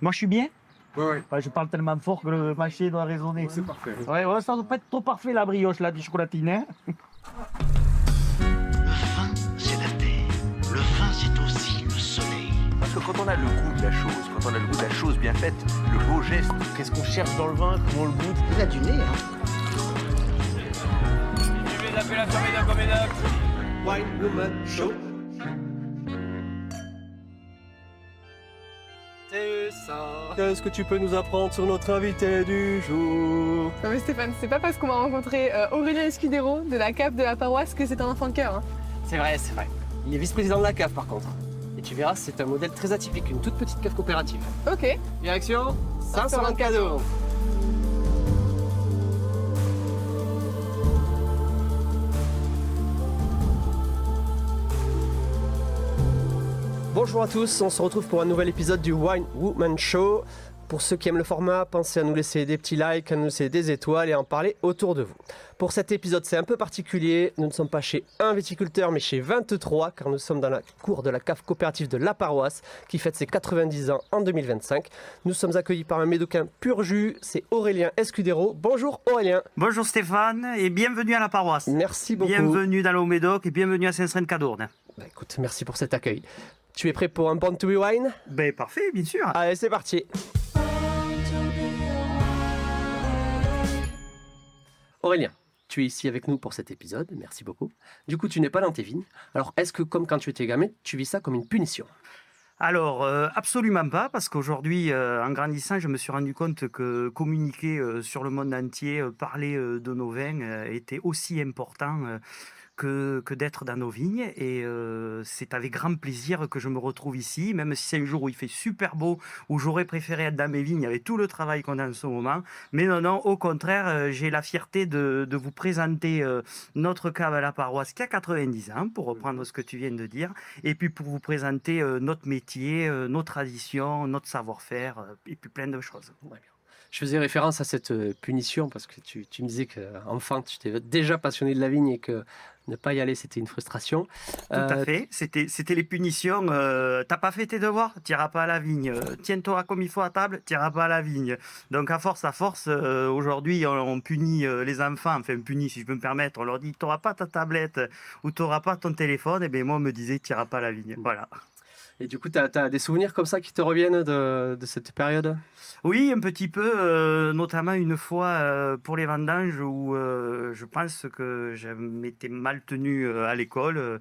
Moi, je suis bien. Ouais. Ouais, je parle tellement fort que le machine doit résonner. C'est parfait. Ouais, ça doit pas être trop parfait la brioche là du chocolatine. Hein. Le vin, c'est la terre. Le vin, c'est aussi le soleil. Parce que quand on a le goût de la chose, quand on a le goût de la chose bien faite, le beau geste, Qu'est-ce qu'on cherche dans le vin, comment on le goûte. Il a du nez, hein. Wine Woman Show. C'est ça. Qu'est-ce que tu peux nous apprendre sur notre invité du jour? Non mais Stéphane, c'est pas parce qu'on va rencontrer Aurélien Escudero de la CAF de la paroisse que c'est un enfant de cœur. Hein. C'est vrai, c'est vrai. Il est vice-président de la CAF par contre. Et tu verras, c'est un modèle très atypique, une toute petite CAF coopérative. Ok. Direction 524 euros. Bonjour à tous, on se retrouve pour un nouvel épisode du Wine Woman Show. Pour ceux qui aiment le format, pensez à nous laisser des petits likes, à nous laisser des étoiles et à en parler autour de vous. Pour cet épisode, c'est un peu particulier. Nous ne sommes pas chez un viticulteur, mais chez 23, car nous sommes dans la cour de la cave coopérative de la paroisse, qui fête ses 90 ans en 2025. Nous sommes accueillis par un médocain pur jus, c'est Aurélien Escudero. Bonjour Aurélien. Bonjour Stéphane et bienvenue à la paroisse. Merci beaucoup. Bienvenue dans le Haut-Médoc et bienvenue à Saint-Sren-Cadourne. Bah, écoute, merci pour cet accueil. Tu es prêt pour un Born to be Wine? Ben parfait, bien sûr. Allez, c'est parti. Aurélien, tu es ici avec nous pour cet épisode, merci beaucoup. Du coup, tu n'es pas dans tes vignes. Alors, est-ce que, comme quand tu étais gamin, tu vis ça comme une punition? Alors, absolument pas, parce qu'aujourd'hui, en grandissant, je me suis rendu compte que communiquer sur le monde entier, parler de nos vins était aussi important que d'être dans nos vignes. Et c'est avec grand plaisir que je me retrouve ici, même si c'est un jour où il fait super beau, où j'aurais préféré être dans mes vignes avec tout le travail qu'on a en ce moment. Mais non, au contraire, j'ai la fierté de vous présenter notre cave à la paroisse qui a 90 ans, pour reprendre ce que tu viens de dire, et puis pour vous présenter notre métier, nos traditions, notre savoir-faire, et puis plein de choses. Ouais, bien. Je faisais référence à cette punition parce que tu me disais qu'enfant, tu t'es déjà passionné de la vigne et que ne pas y aller, c'était une frustration. Tout à fait, c'était les punitions. T'as pas fait tes devoirs, t'iras pas à la vigne. Tiens-toi comme il faut à table, t'iras pas à la vigne. Donc à force, aujourd'hui, on punit les enfants, enfin on punit si je peux me permettre, on leur dit t'auras pas ta tablette ou t'auras pas ton téléphone, et bien moi on me disait t'iras pas à la vigne. Voilà. Et du coup, tu as des souvenirs comme ça qui te reviennent de cette période? Oui, un petit peu, notamment une fois pour les vendanges où je pense que je m'étais mal tenu à l'école.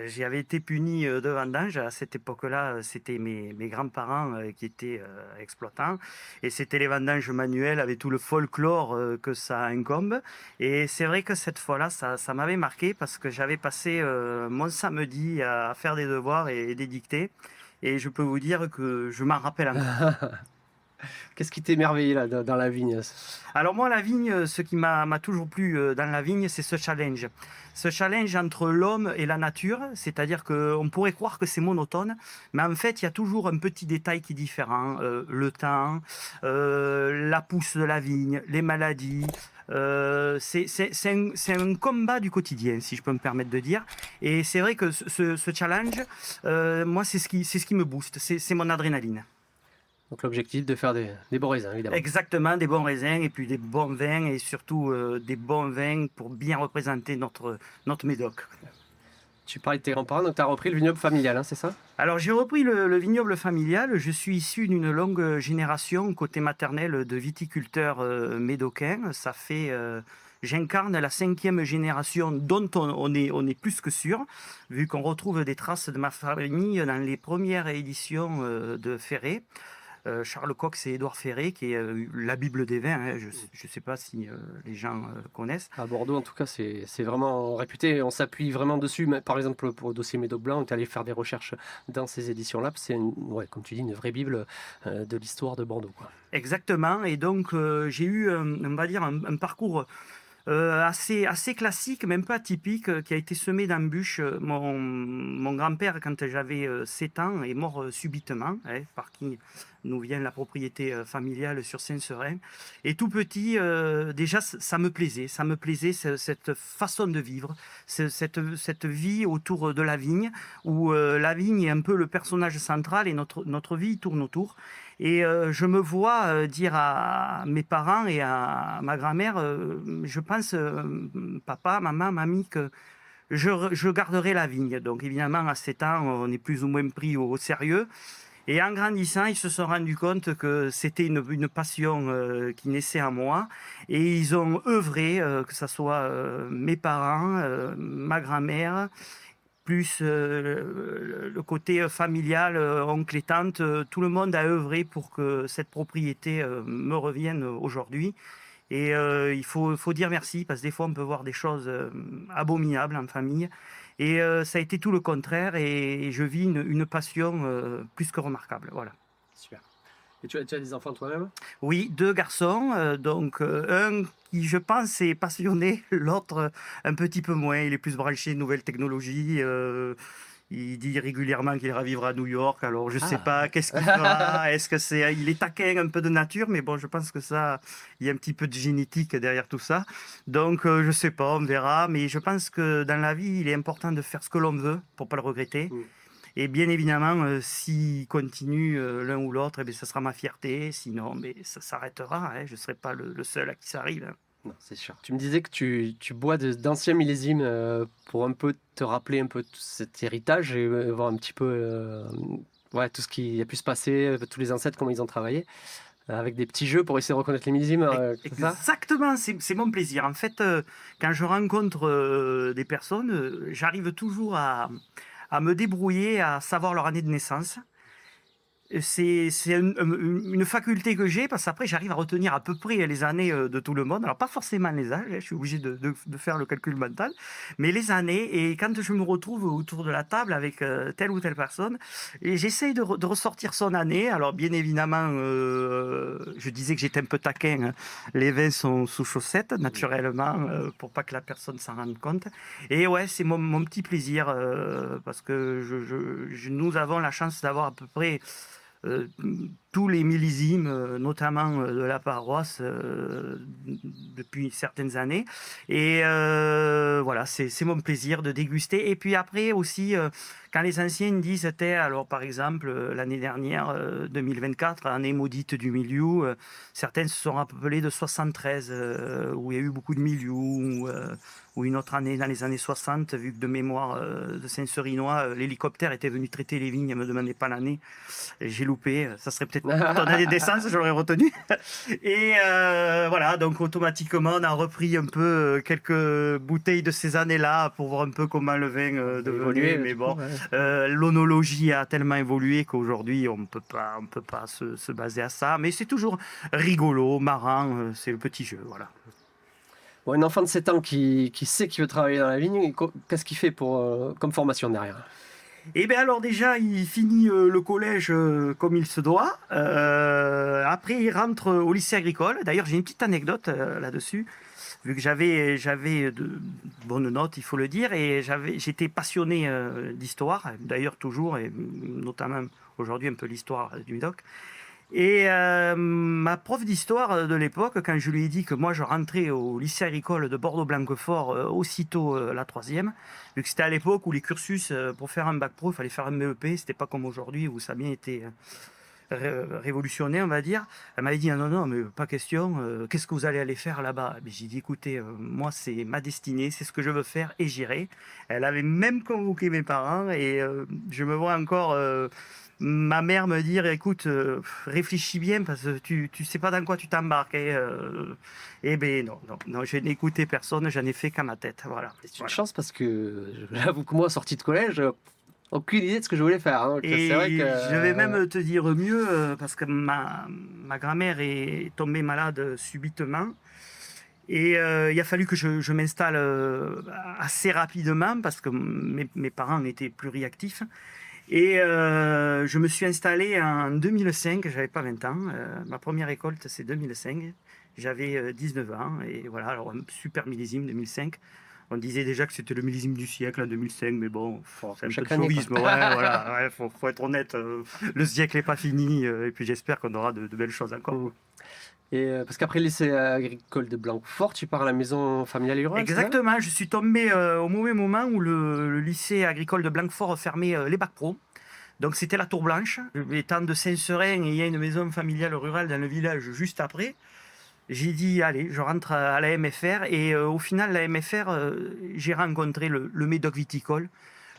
J'y avais été puni de vendange. À cette époque-là, c'était mes grands-parents qui étaient exploitants. Et c'était les vendanges manuelles avec tout le folklore que ça incombe. Et c'est vrai que cette fois-là, ça m'avait marqué parce que j'avais passé mon samedi à faire des devoirs et des dictées. Et je peux vous dire que je m'en rappelle encore. Qu'est-ce qui t'émerveille là dans la vigne? Alors moi, la vigne, ce qui m'a toujours plu dans la vigne, c'est ce challenge. Ce challenge entre l'homme et la nature, c'est-à-dire qu'on pourrait croire que c'est monotone, mais en fait, il y a toujours un petit détail qui est différent. Le temps, la pousse de la vigne, les maladies. C'est un combat du quotidien, si je peux me permettre de dire. Et c'est vrai que ce challenge, moi, c'est ce qui me booste, c'est mon adrénaline. Donc l'objectif de faire des bons raisins, évidemment. Exactement, des bons raisins et puis des bons vins et surtout des bons vins pour bien représenter notre Médoc. Tu parlais de tes grands-parents, donc tu as repris le vignoble familial, hein, c'est ça? Alors j'ai repris le vignoble familial, je suis issu d'une longue génération côté maternel de viticulteurs médocains. Ça fait... J'incarne la 5e génération dont on est plus que sûr, vu qu'on retrouve des traces de ma famille dans les premières éditions de Ferré. Charles Cox et Édouard Ferré, qui est la Bible des vins. Hein. Je ne sais pas si les gens connaissent. À Bordeaux, en tout cas, c'est vraiment réputé. On s'appuie vraiment dessus. Mais, par exemple, pour le dossier Médoc Blanc, on est allé faire des recherches dans ces éditions-là. C'est, comme tu dis, une vraie Bible de l'histoire de Bordeaux, quoi. Exactement. Et donc, j'ai eu, on va dire, un parcours assez classique, même pas atypique, qui a été semé d'embûches. Mon grand-père, quand j'avais 7 ans, est mort subitement, nous vient la propriété familiale sur Saint-Seurin. Et tout petit, déjà, ça me plaisait. Ça me plaisait, cette façon de vivre, cette vie autour de la vigne, où la vigne est un peu le personnage central et notre vie tourne autour. Et je me vois dire à mes parents et à ma grand-mère, je pense, papa, maman, mamie, que je garderai la vigne. Donc évidemment, à 7 ans, on est plus ou moins pris au sérieux. Et en grandissant, ils se sont rendus compte que c'était une passion qui naissait en moi. Et ils ont œuvré, que ce soit mes parents, ma grand-mère, plus le côté familial, oncle et tante, tout le monde a œuvré pour que cette propriété me revienne aujourd'hui. Et il faut dire merci, parce que des fois on peut voir des choses abominables en famille. Et ça a été tout le contraire, et je vis une passion plus que remarquable. Voilà. Super. Et tu as des enfants toi-même? Oui, 2 garçons, donc un qui, je pense, est passionné, l'autre un petit peu moins. Il est plus branché nouvelles technologies. Il dit régulièrement qu'il ira vivre à New York. Alors, je ne sais pas qu'est-ce qu'il fera. Il est taquin un peu de nature, mais bon, je pense que ça, il y a un petit peu de génétique derrière tout ça. Donc, je ne sais pas, on verra. Mais je pense que dans la vie, il est important de faire ce que l'on veut pour ne pas le regretter. Et bien évidemment, s'il continue l'un ou l'autre, eh bien, ça sera ma fierté. Sinon, mais ça s'arrêtera. Je ne serai pas le seul à qui ça arrive. Non, c'est sûr. Tu me disais que tu bois d'anciens millésimes pour un peu te rappeler un peu tout cet héritage et voir un petit peu tout ce qui a pu se passer, tous les ancêtres, comment ils ont travaillé, avec des petits jeux pour essayer de reconnaître les millésimes. C'est ça ? Exactement, c'est mon plaisir. En fait, quand je rencontre des personnes, j'arrive toujours à me débrouiller, à savoir leur année de naissance. C'est une faculté que j'ai, parce qu'après j'arrive à retenir à peu près les années de tout le monde. Alors pas forcément les âges, je suis obligé de faire le calcul mental, mais les années. Et quand je me retrouve autour de la table avec telle ou telle personne, et j'essaye de ressortir son année. Alors bien évidemment, je disais que j'étais un peu taquin, hein. Les vins sont sous chaussettes naturellement, pour pas que la personne s'en rende compte. Et ouais, c'est mon petit plaisir, parce que nous avons la chance d'avoir à peu près tous les millésimes, notamment de la paroisse, depuis certaines années. Et voilà, c'est mon plaisir de déguster. Et puis après aussi, quand les anciens disent, alors par exemple, l'année dernière, 2024, année maudite du milieu, certains se sont rappelés de 73, où il y a eu beaucoup de milieu, ou une autre année dans les années 60, vu que de mémoire de Saint-Serinois, l'hélicoptère était venu traiter les vignes, ne me demandez pas l'année. J'ai loupé, ça serait peut-être ton année de naissance, j'aurais retenu. Et voilà, donc automatiquement, on a repris un peu quelques bouteilles de ces années-là pour voir un peu comment le vin devenait. Mais bon, l'onologie a tellement évolué qu'aujourd'hui, on peut pas se baser à ça. Mais c'est toujours rigolo, marrant, c'est le petit jeu, voilà. Bon, un enfant de 7 ans qui sait qu'il veut travailler dans la vigne, qu'est-ce qu'il fait comme formation derrière? Et bien alors déjà, il finit le collège comme il se doit. Après, il rentre au lycée agricole. D'ailleurs, j'ai une petite anecdote là-dessus. Vu que j'avais de bonnes notes, il faut le dire, et j'étais passionné d'histoire, d'ailleurs toujours, et notamment aujourd'hui un peu l'histoire du Médoc. Et ma prof d'histoire de l'époque, quand je lui ai dit que moi je rentrais au lycée agricole de Bordeaux-Blanquefort aussitôt la 3e, vu que c'était à l'époque où les cursus pour faire un bac pro, il fallait faire un BEP, c'était pas comme aujourd'hui où ça a bien été révolutionné, on va dire. Elle m'avait dit non, mais pas question, qu'est-ce que vous allez aller faire là-bas? J'ai dit écoutez, moi c'est ma destinée, c'est ce que je veux faire et j'irai. Elle avait même convoqué mes parents et je me vois encore ma mère me dire écoute, réfléchis bien parce que tu sais pas dans quoi tu t'embarques. Et ben non, je n'ai écouté personne, j'en ai fait qu'à ma tête. Voilà. C'est une chance parce que j'avoue que moi, sorti de collège, aucune idée de ce que je voulais faire. Hein. Donc, et c'est vrai que, je vais même te dire mieux, parce que ma grand-mère est tombée malade subitement. Et il a fallu que je m'installe assez rapidement parce que mes parents étaient plus réactifs. Et je me suis installé en 2005, j'avais pas 20 ans. Ma première récolte, c'est 2005. J'avais 19 ans. Et voilà, alors un super millésime 2005. On disait déjà que c'était le millésime du siècle en 2005, mais bon, c'est un chaque peu de année, quoi. chauvisme. Ouais, voilà, ouais, faut être honnête. Le siècle n'est pas fini, et puis j'espère qu'on aura de belles choses encore. Mm. Et parce qu'après le lycée agricole de Blanquefort, tu pars à la maison familiale et rurale, c'est ça? Exactement, je suis tombé au mauvais moment où le lycée agricole de Blanquefort fermait les bacs pro. Donc c'était la Tour Blanche. Étant de Saint-Seurin, il y a une maison familiale rurale dans le village juste après. J'ai dit, allez, je rentre à la MFR. Et au final, la MFR, j'ai rencontré le Médoc viticole.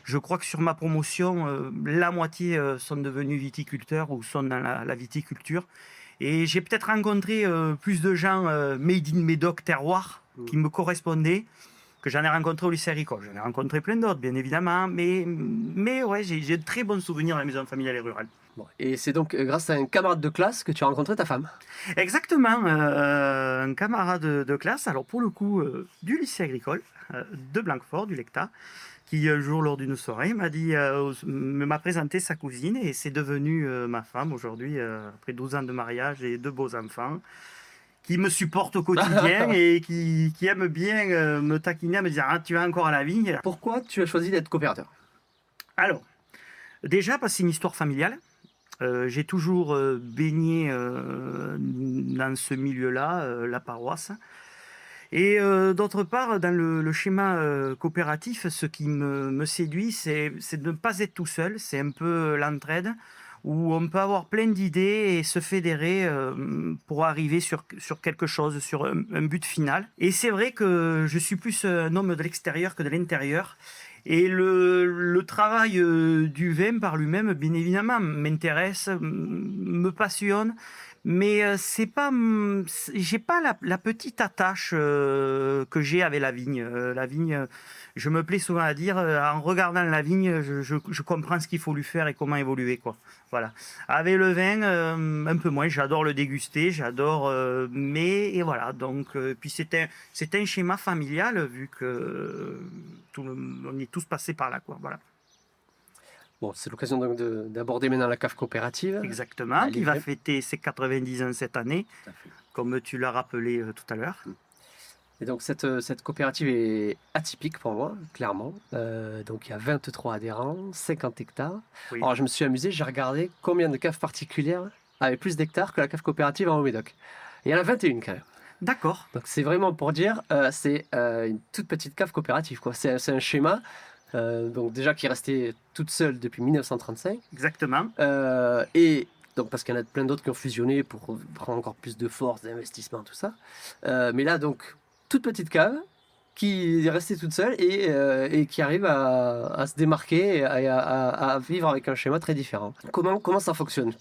Je crois que sur ma promotion, la moitié sont devenus viticulteurs ou sont dans la viticulture. Et j'ai peut-être rencontré plus de gens made in Médoc terroir qui me correspondaient que j'en ai rencontré au lycée agricole. J'en ai rencontré plein d'autres, bien évidemment. Mais ouais, j'ai de très bons souvenirs à la maison familiale et rurale. Bon. Et c'est donc grâce à un camarade de classe que tu as rencontré ta femme. Exactement, un camarade de classe, alors pour le coup du lycée agricole de Blanquefort, du Lecta, qui un jour lors d'une soirée m'a présenté sa cousine et c'est devenu ma femme aujourd'hui, après 12 ans de mariage et 2 beaux enfants, qui me supporte au quotidien et qui aime bien me taquiner, à me dire « Ah, tu vas encore à la vigne ?» Pourquoi tu as choisi d'être coopérateur? Alors, déjà parce que c'est une histoire familiale. J'ai toujours baigné dans ce milieu-là, la paroisse. Et d'autre part, dans le schéma coopératif, ce qui me séduit, c'est de ne pas être tout seul. C'est un peu l'entraide, où on peut avoir plein d'idées et se fédérer pour arriver sur quelque chose, sur un but final. Et c'est vrai que je suis plus un homme de l'extérieur que de l'intérieur. Et le travail du vin par lui-même, bien évidemment, m'intéresse, me passionne. Mais j'ai pas la petite attache que j'ai avec la vigne. La vigne, je me plais souvent à dire, en regardant la vigne, je comprends ce qu'il faut lui faire et comment évoluer, quoi. Voilà. Avec le vin, un peu moins. J'adore le déguster, et voilà. Donc, puis c'est un schéma familial vu que on est tous passés par là, quoi. Voilà. Bon, c'est l'occasion donc d'aborder maintenant la cave coopérative. Exactement, qui va fêter ses 90 ans cette année, comme tu l'as rappelé tout à l'heure. Et donc cette coopérative est atypique pour moi, clairement. Donc il y a 23 adhérents, 50 hectares. Oui. Alors je me suis amusé, j'ai regardé combien de caves particulières avaient plus d'hectares que la cave coopérative en Haut-Médoc. Et il y en a 21 quand même. D'accord. Donc c'est vraiment pour dire, c'est une toute petite cave coopérative, quoi. C'est un schéma. Donc déjà qui est restée toute seule depuis 1935. Exactement. Et donc parce qu'il y en a plein d'autres qui ont fusionné pour prendre encore plus de force, d'investissement, tout ça. Mais là donc toute petite cave qui est restée toute seule et qui arrive à se démarquer et à vivre avec un schéma très différent. Comment ça fonctionne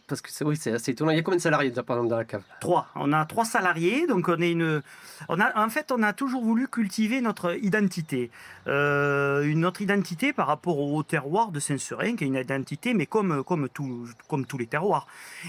parce que c'est assez étonnant. Il y a combien de salariés par exemple dans la cave? 3. On a 3 salariés, donc on a toujours voulu cultiver notre identité. Notre identité par rapport au terroir de Saint-Seurin, qui est une identité, mais comme tous les terroirs.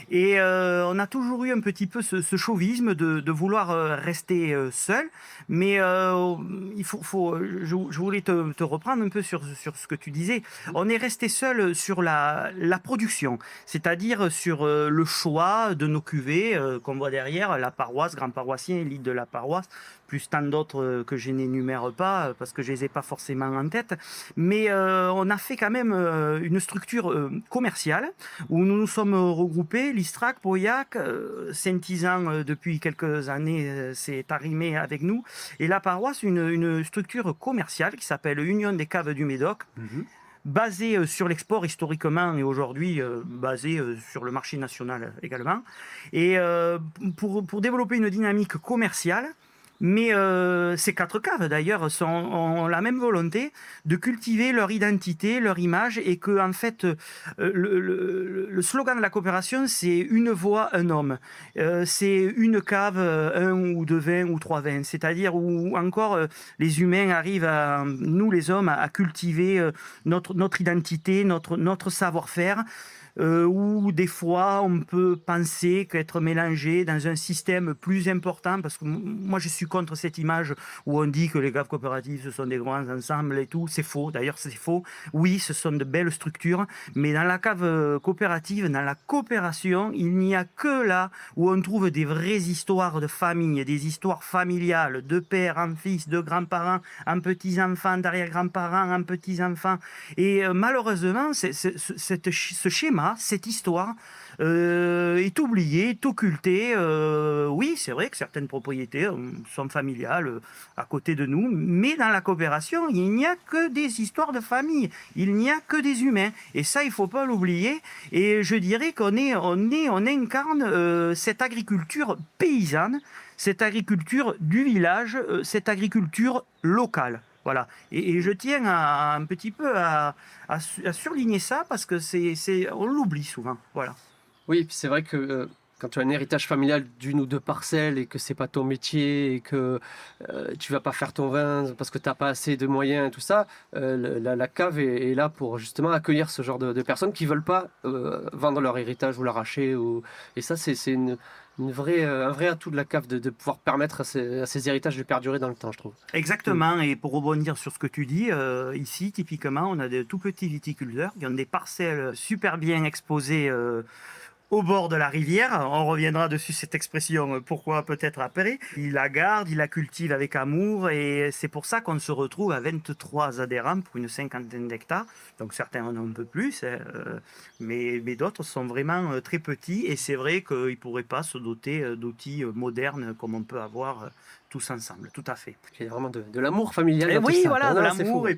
Et on a toujours eu un petit peu ce chauvisme de vouloir rester seul. Mais je voulais te reprendre un peu sur ce que tu disais. On est resté seul sur la production, c'est-à-dire sur le choix de nos cuvées qu'on voit derrière, la paroisse, grand paroissien, élite de la paroisse, plus tant d'autres que je n'énumère pas parce que je les ai pas forcément en tête. Mais on a fait quand même une structure commerciale où nous nous sommes regroupés, l'Istrac, Pauillac, Saint-Isan depuis quelques années s'est arrimé avec nous, et la paroisse, une structure commerciale qui s'appelle Union des caves du Médoc. Basé sur l'export historiquement et aujourd'hui basé sur le marché national également. Et pour développer une dynamique commerciale, mais ces 4 caves d'ailleurs ont la même volonté de cultiver leur identité, leur image, et que en fait le slogan de la coopération, c'est une voix, un homme. C'est une cave, un ou 2 vins ou 3 vins. C'est-à-dire où encore les humains arrivent nous les hommes à cultiver notre identité, notre savoir-faire. où des fois on peut penser qu'être mélangé dans un système plus important, parce que moi je suis contre cette image où on dit que les caves coopératives ce sont des grands ensembles et tout, c'est faux, d'ailleurs c'est faux. Oui, ce sont de belles structures, mais dans la cave coopérative, dans la coopération, il n'y a que là où on trouve des vraies histoires de famille, des histoires familiales, de père en fils, de grands-parents en petits-enfants, d'arrière-grands-parents en petits-enfants. Et malheureusement, ce schéma, cette histoire, est oublié, est occulté. Oui, c'est vrai que certaines propriétés sont familiales à côté de nous, mais dans la coopération, il n'y a que des histoires de famille, il n'y a que des humains. Et ça, il ne faut pas l'oublier. Et je dirais on incarne cette agriculture paysanne, cette agriculture du village, cette agriculture locale. Voilà. Et je tiens un petit peu à surligner ça parce que on l'oublie souvent. Voilà. Oui, puis c'est vrai que quand tu as un héritage familial d'une ou deux parcelles et que c'est pas ton métier et que tu vas pas faire ton vin parce que tu n'as pas assez de moyens et tout ça, la cave est là pour justement accueillir ce genre de personnes qui veulent pas vendre leur héritage ou l'arracher. Et ça, c'est un vrai atout de la cave de pouvoir permettre à ces héritages de perdurer dans le temps, je trouve. Exactement, et pour rebondir sur ce que tu dis, ici, typiquement, on a de tout petits viticulteurs qui ont des parcelles super bien exposées au bord de la rivière. On reviendra dessus cette expression, pourquoi peut-être après. Il la garde, il la cultive avec amour et c'est pour ça qu'on se retrouve à 23 adhérents pour une cinquantaine d'hectares. Donc certains en ont un peu plus, mais d'autres sont vraiment très petits et c'est vrai qu'ils ne pourraient pas se doter d'outils modernes comme on peut avoir tous ensemble, tout à fait. Il y a vraiment de l'amour familial dans tout oui, ça. voilà, de Non, c'est l'amour fou. et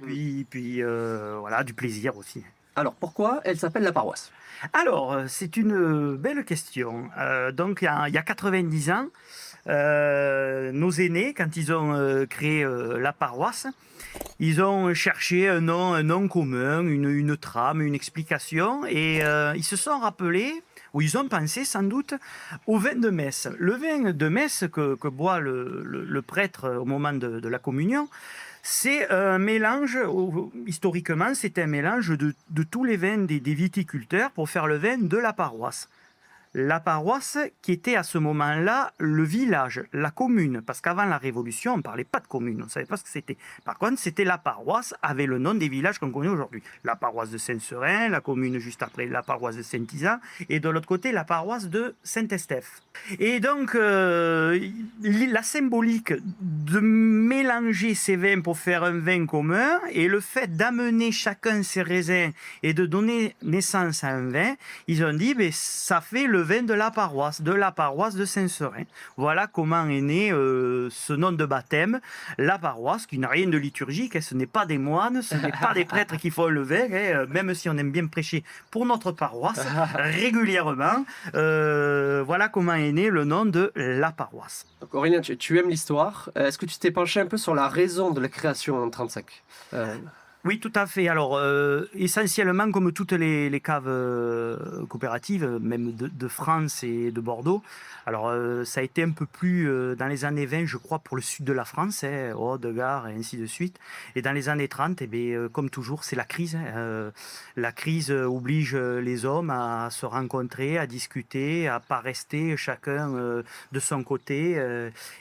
puis voilà, du plaisir aussi. Alors pourquoi elle s'appelle la paroisse? Alors, c'est une belle question. Donc, il y a 90 ans, nos aînés, quand ils ont créé la paroisse, ils ont cherché un nom commun, une trame, une explication, et ils se sont rappelés, ou ils ont pensé sans doute, au vin de messe. Le vin de messe que boit le prêtre au moment de la communion, c'est un mélange, historiquement, c'était un mélange de tous les vins des viticulteurs pour faire le vin de la paroisse. La paroisse qui était à ce moment-là le village, la commune, parce qu'avant la Révolution, on ne parlait pas de commune, on ne savait pas ce que c'était. Par contre, c'était la paroisse avec le nom des villages qu'on connaît aujourd'hui. La paroisse de Saint-Serin, la commune juste après, la paroisse de Saint-Isa, et de l'autre côté, la paroisse de Saint-Estèphe. Et donc, la symbolique de mélanger ces vins pour faire un vin commun, et le fait d'amener chacun ses raisins et de donner naissance à un vin, ils ont dit, ça fait le vin de la paroisse de Saint-Serin. Voilà comment est né ce nom de baptême, la paroisse, qui n'a rien de liturgique, ce n'est pas des moines, ce n'est pas des prêtres qui font le vin, même si on aime bien prêcher pour notre paroisse régulièrement. Voilà comment est né le nom de la paroisse. Donc Aurélien, tu aimes l'histoire. Est-ce que tu t'es penché un peu sur la raison de la création en 1935 Oui, tout à fait. Alors, essentiellement, comme toutes les caves coopératives, même de France et de Bordeaux, alors ça a été un peu plus dans les années 20, je crois, pour le sud de la France, Aude-Gare et ainsi de suite. Et dans les années 30, comme toujours, c'est la crise. La crise oblige les hommes à se rencontrer, à discuter, à ne pas rester chacun de son côté.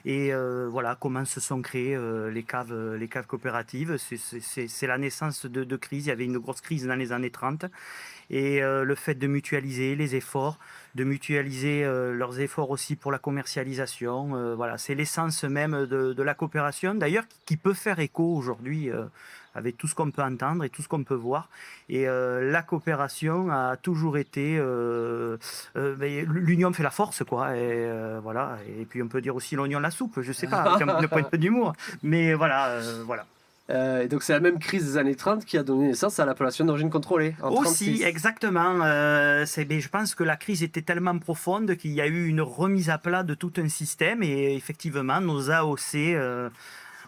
Voilà comment se sont créées les caves coopératives. C'est la naissance de crise. Il y avait une grosse crise dans les années 30 et le fait de mutualiser les efforts, de mutualiser leurs efforts aussi pour la commercialisation, voilà, c'est l'essence même de la coopération d'ailleurs qui peut faire écho aujourd'hui avec tout ce qu'on peut entendre et tout ce qu'on peut voir. Et la coopération a toujours été l'union fait la force, quoi. Et voilà. Et puis on peut dire aussi l'oignon la soupe, je sais pas, avec un point d'humour, mais voilà, voilà. Et donc c'est la même crise des années 30 qui a donné naissance à l'appellation d'origine contrôlée. Aussi, exactement. Je pense que la crise était tellement profonde qu'il y a eu une remise à plat de tout un système et effectivement nos AOC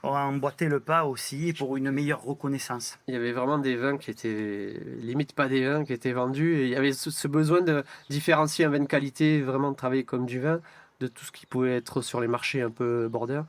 ont emboîté le pas aussi pour une meilleure reconnaissance. Il y avait vraiment des vins qui étaient limite pas des vins qui étaient vendus et il y avait ce besoin de différencier un vin de qualité, vraiment de travailler comme du vin, de tout ce qui pouvait être sur les marchés un peu border.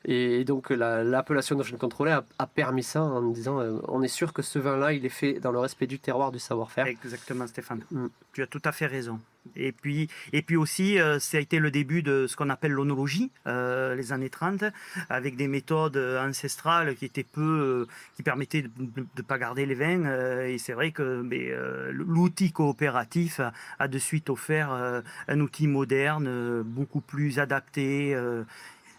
Et donc l'appellation d'origine contrôlée a permis ça en disant on est sûr que ce vin-là, il est fait dans le respect du terroir, du savoir-faire. Exactement, Stéphane. Mm. Tu as tout à fait raison. Et puis aussi, ça a été le début de ce qu'on appelle l'onologie, les années 30, avec des méthodes ancestrales qui étaient qui permettaient de ne pas garder les vins. Et c'est vrai que l'outil coopératif a de suite offert un outil moderne, beaucoup plus adapté.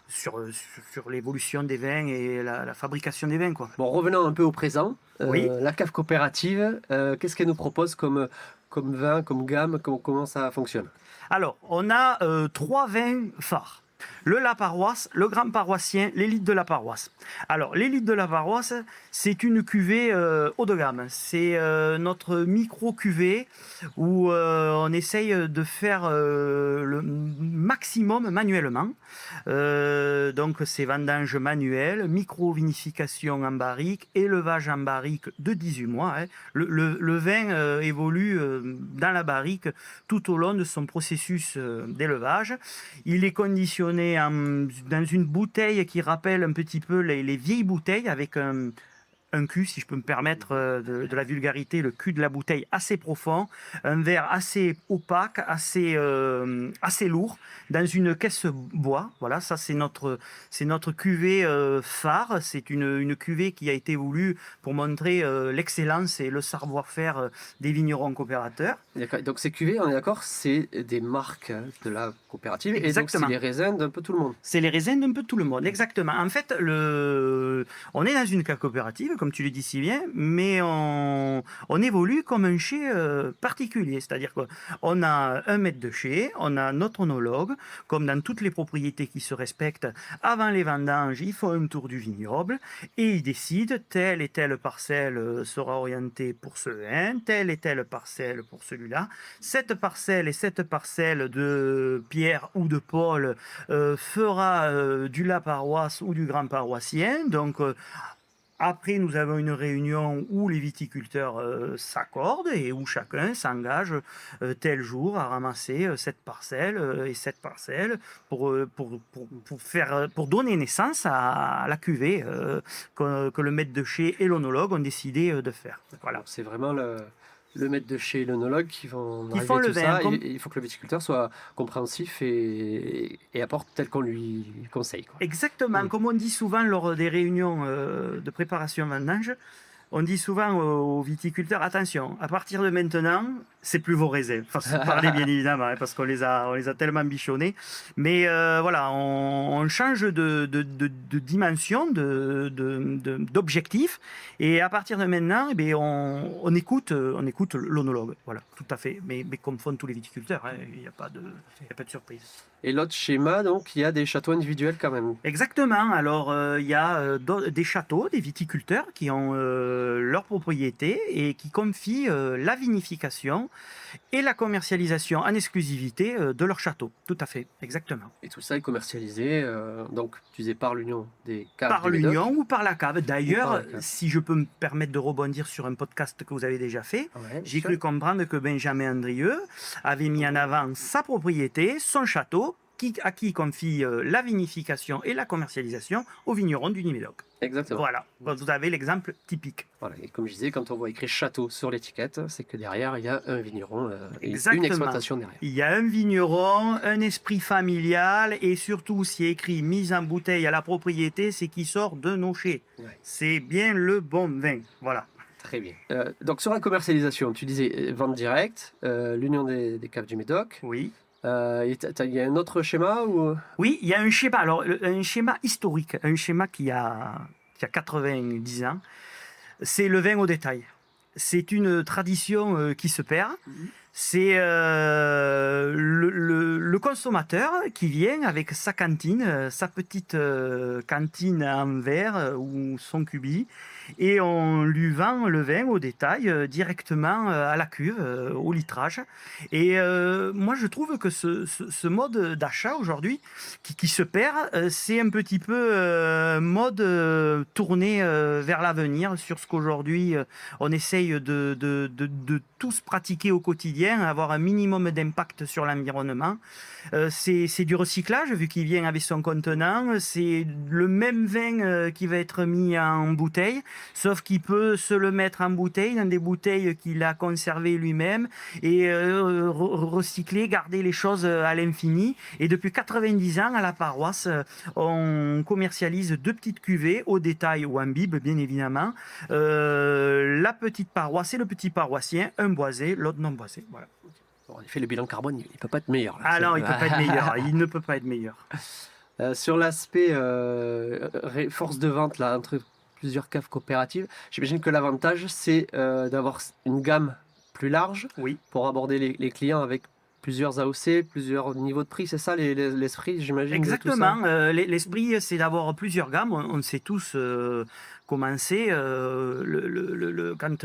Sur l'évolution des vins et la fabrication des vins, quoi. Bon, revenons un peu au présent. Oui. La cave coopérative, qu'est-ce qu'elle nous propose comme vin, comme gamme, comment ça fonctionne? Alors, on a 3 vins phares. Le La Paroisse, le Grand Paroissien, l'élite de la paroisse. Alors, l'élite de la paroisse, c'est une cuvée haut de gamme. C'est notre micro-cuvée où on essaye de faire le maximum manuellement. Donc, c'est vendange manuelle, micro-vinification en barrique, élevage en barrique de 18 mois. Hein. Le vin évolue dans la barrique tout au long de son processus d'élevage. Il est conditionné dans une bouteille qui rappelle un petit peu les vieilles bouteilles avec un cul, si je peux me permettre de la vulgarité, le cul de la bouteille assez profond, un verre assez opaque, assez lourd, dans une caisse bois. Voilà, ça c'est notre cuvée phare. C'est une cuvée qui a été voulue pour montrer l'excellence et le savoir-faire des vignerons coopérateurs. D'accord. Donc ces cuvées, on est d'accord, c'est des marques de la coopérative. Exactement. Et donc c'est les raisins d'un peu tout le monde. C'est les raisins d'un peu tout le monde, exactement. En fait, on est dans une cave coopérative, comme tu le dis si bien, mais on évolue comme un chai particulier. C'est-à-dire qu'on a un maître de chai, on a notre onologue, comme dans toutes les propriétés qui se respectent. Avant les vendanges, il faut un tour du vignoble et il décide telle et telle parcelle sera orientée pour ce vin, telle et telle parcelle pour celui-là. Cette parcelle et cette parcelle de Pierre ou de Paul fera du La Paroisse ou du Grand Paroissien. Donc, après, nous avons une réunion où les viticulteurs s'accordent et où chacun s'engage tel jour à ramasser cette parcelle et cette parcelle pour donner naissance à la cuvée que le maître de chai et l'onologue ont décidé de faire. Voilà. C'est vraiment le maître de chez l'onologue qui vont Qui arriver font le tout vin, ça. comme- Il faut que le viticulteur soit compréhensif et apporte tel qu'on lui conseille, quoi. Exactement, comme on dit souvent lors des réunions de préparation vendange, on dit souvent aux viticulteurs, attention, à partir de maintenant, c'est plus vos raisins. Façon de parler, bien évidemment, hein, parce qu'on les a tellement bichonnés. Mais voilà, on change de dimension, d'objectif. Et à partir de maintenant, eh bien, on écoute l'onologue. Voilà, tout à fait. Mais comme font tous les viticulteurs, hein, il n'y a pas de surprise. Et l'autre schéma, donc, il y a des châteaux individuels quand même. Exactement. Alors, il y a des châteaux, des viticulteurs qui ont leur propriété et qui confient la vinification et la commercialisation en exclusivité de leur château. Tout à fait, exactement. Et tout ça est commercialisé, donc, tu disais par l'union des caves Par du Médoc. l'union ou par la cave. Ou par D'ailleurs, la cave. si je peux me permettre de rebondir sur un podcast que vous avez déjà fait, Ouais, j'ai sûr. cru comprendre que Benjamin Andrieux avait mis en avant sa propriété, son château, à qui il confie la vinification et la commercialisation aux vignerons du Médoc. Exactement. Voilà, vous avez l'exemple typique. Voilà. Et comme je disais, quand on voit écrit château sur l'étiquette, c'est que derrière, il y a un vigneron et Exactement. une exploitation derrière. Il y a un vigneron, un esprit familial et surtout, s'il est écrit mise en bouteille à la propriété, c'est qui sort de nos chais. Ouais. C'est bien le bon vin. Voilà. Très bien. Donc sur la commercialisation, tu disais vente directe, l'union des caves du Médoc. Oui. Il y a un autre schéma ou... Oui, il y a un schéma, alors un schéma historique, un schéma qui a 90 ans. C'est le vin au détail. C'est une tradition qui se perd. C'est le consommateur qui vient avec sa cantine, sa petite cantine en verre ou son cubi, et on lui vend le vin au détail directement à la cuve, au litrage. Et moi, je trouve que ce mode d'achat aujourd'hui qui se perd, c'est un petit peu mode tourné vers l'avenir sur ce qu'aujourd'hui on essaye de tous pratiquer au quotidien, avoir un minimum d'impact sur l'environnement. C'est du recyclage vu qu'il vient avec son contenant. C'est le même vin qui va être mis en bouteille, sauf qu'il peut se le mettre en bouteille, dans des bouteilles qu'il a conservées lui-même et recycler, garder les choses à l'infini. Et depuis 90 ans, à la paroisse, on commercialise 2 petites cuvées au détail ou en bible, bien évidemment. La petite paroisse et le petit paroissien, un boisé, l'autre non boisé. Voilà. Bon, en effet, le bilan carbone, il ne peut pas être meilleur. Là. Ah non, il ne peut pas être meilleur. Il ne peut pas être meilleur. Sur l'aspect force de vente là, entre plusieurs caves coopératives, j'imagine que l'avantage, c'est d'avoir une gamme plus large Oui. pour aborder les clients avec plusieurs AOC, plusieurs niveaux de prix. C'est ça l'esprit, j'imagine. Exactement. L'esprit, c'est d'avoir plusieurs gammes. On sait tous comment c'est. Quand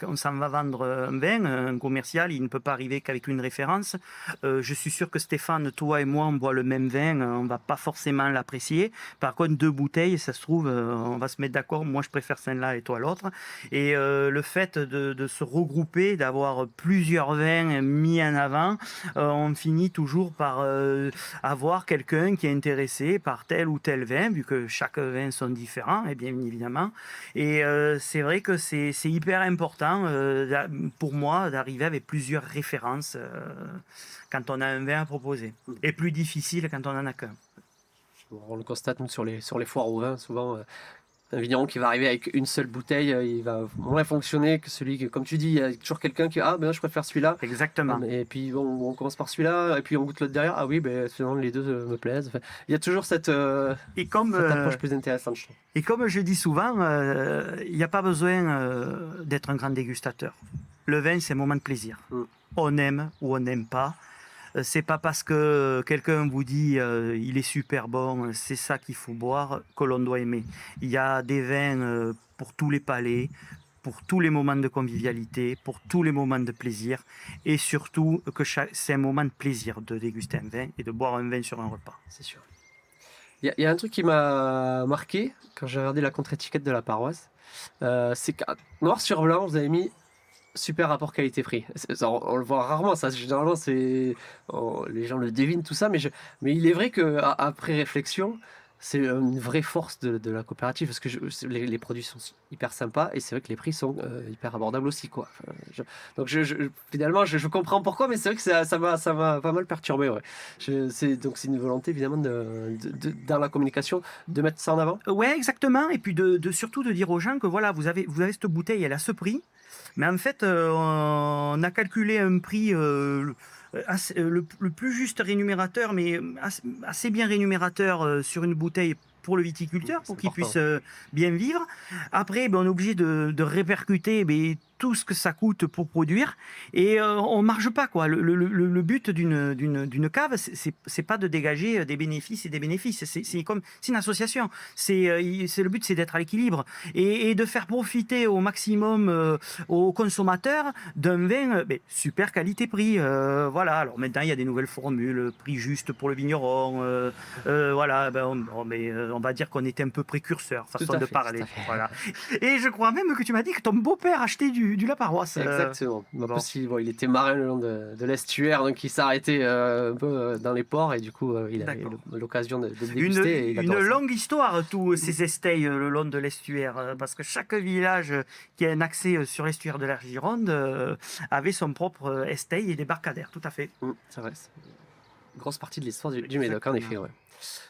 on s'en va vendre un vin, un commercial, il ne peut pas arriver qu'avec une référence. Je suis sûr que Stéphane, toi et moi, on boit le même vin, on ne va pas forcément l'apprécier. Par contre, 2 bouteilles, ça se trouve, on va se mettre d'accord. Moi, je préfère celle-là et toi l'autre. Et le fait de se regrouper, d'avoir plusieurs vins mis en avant, on finit toujours par avoir quelqu'un qui est intéressé par tel ou tel vin, vu que chaque vin sont différents, et bien évidemment. Et c'est vrai que c'est hyper important pour moi d'arriver avec plusieurs références quand on a un vin à proposer. Et plus difficile quand on n'en a qu'un. On le constate nous, sur les foires au vin, souvent. Un vigneron qui va arriver avec une seule bouteille, il va moins fonctionner que celui que, comme tu dis, il y a toujours quelqu'un qui je préfère celui-là. Exactement. Et puis bon, on commence par celui-là, et puis on goûte l'autre derrière. Ah oui, finalement les deux me plaisent. Enfin, il y a toujours cette approche plus intéressante, je trouve. Et comme je dis souvent, il n'y a pas besoin d'être un grand dégustateur. Le vin, c'est un moment de plaisir. On aime ou on n'aime pas. C'est pas parce que quelqu'un vous dit il est super bon, c'est ça qu'il faut boire, que l'on doit aimer. Il y a des vins pour tous les palais, pour tous les moments de convivialité, pour tous les moments de plaisir, et surtout que c'est un moment de plaisir de déguster un vin et de boire un vin sur un repas. C'est sûr. Il y a un truc qui m'a marqué quand j'ai regardé la contre-étiquette de la paroisse, c'est que noir sur blanc, vous avez mis super rapport qualité-prix. On le voit rarement, ça. Généralement, les gens le devinent, tout ça. Mais il est vrai qu'après réflexion, c'est une vraie force de la coopérative. Parce que les produits sont hyper sympas et c'est vrai que les prix sont hyper abordables aussi, quoi. Donc, finalement, je comprends pourquoi, mais c'est vrai que ça m'a pas mal perturbé. Ouais. Donc, c'est une volonté, évidemment, dans la communication, de mettre ça en avant. Ouais, exactement. Et puis, surtout de dire aux gens que voilà, vous avez cette bouteille, elle a ce prix. Mais en fait, on a calculé un prix le plus juste rémunérateur, mais assez bien rémunérateur sur une bouteille pour le viticulteur, pour qu'il puisse bien vivre. Après, on est obligé de répercuter tout ce que ça coûte pour produire et on marge pas, quoi. Le but d'une cave, c'est pas de dégager des bénéfices et des bénéfices. C'est une association. Le but, c'est d'être à l'équilibre et de faire profiter au maximum aux consommateurs d'un vin super qualité-prix. Voilà. Alors maintenant, il y a des nouvelles formules, prix juste pour le vigneron. Voilà. On va dire qu'on était un peu précurseur, façon de parler. Voilà. Et je crois même que tu m'as dit que ton beau-père achetait du la paroisse. Exactement. Il était marin le long de l'estuaire, donc il s'arrêtait un peu dans les ports et du coup il a eu l'occasion de déguster. Une longue histoire, tous ces estailles le long de l'estuaire, parce que chaque village qui a un accès sur l'estuaire de la Gironde avait son propre estaille et débarcadère, tout à fait. C'est vrai. C'est une grosse partie de l'histoire du Médoc, en effet. Ouais.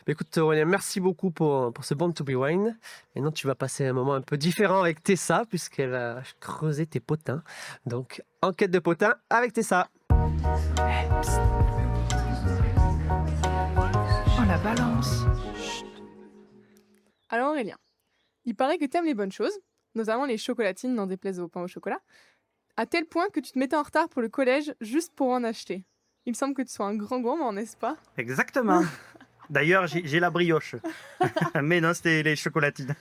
Écoute Aurélien, merci beaucoup pour ce Born to be Wine. Maintenant tu vas passer un moment un peu différent avec Tessa puisqu'elle va creuser tes potins. Donc enquête de potins avec Tessa. Oh la balance. Alors Aurélien, il paraît que t'aimes les bonnes choses, notamment les chocolatines, n'en déplaise au pain au chocolat, à tel point que tu te mettais en retard pour le collège juste pour en acheter. Il me semble que tu sois un grand gourmand, n'est-ce pas ? Exactement. D'ailleurs, j'ai la brioche. Mais non, c'était les chocolatines.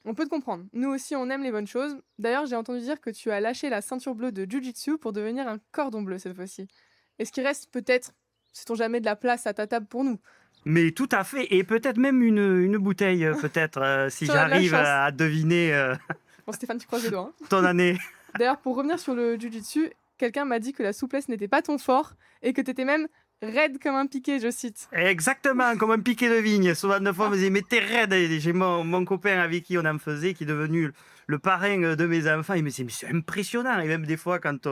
On peut te comprendre. Nous aussi, on aime les bonnes choses. D'ailleurs, j'ai entendu dire que tu as lâché la ceinture bleue de Jiu-Jitsu pour devenir un cordon bleu cette fois-ci. Est-ce qu'il reste peut-être, sait-on jamais, de la place à ta table pour nous ? Mais tout à fait. Et peut-être même une bouteille, peut-être, si j'arrive à deviner Bon, Stéphane, tu croises les doigts. ton année. D'ailleurs, pour revenir sur le Jiu-Jitsu, quelqu'un m'a dit que la souplesse n'était pas ton fort et que tu étais même raide comme un piquet, je cite. Exactement, comme un piquet de vigne. Souvent, de fois, on me disait, mais t'es raide. Et j'ai mon copain avec qui on en faisait, qui est devenu le parrain de mes enfants. Il me dit, mais c'est impressionnant. Et même des fois, quand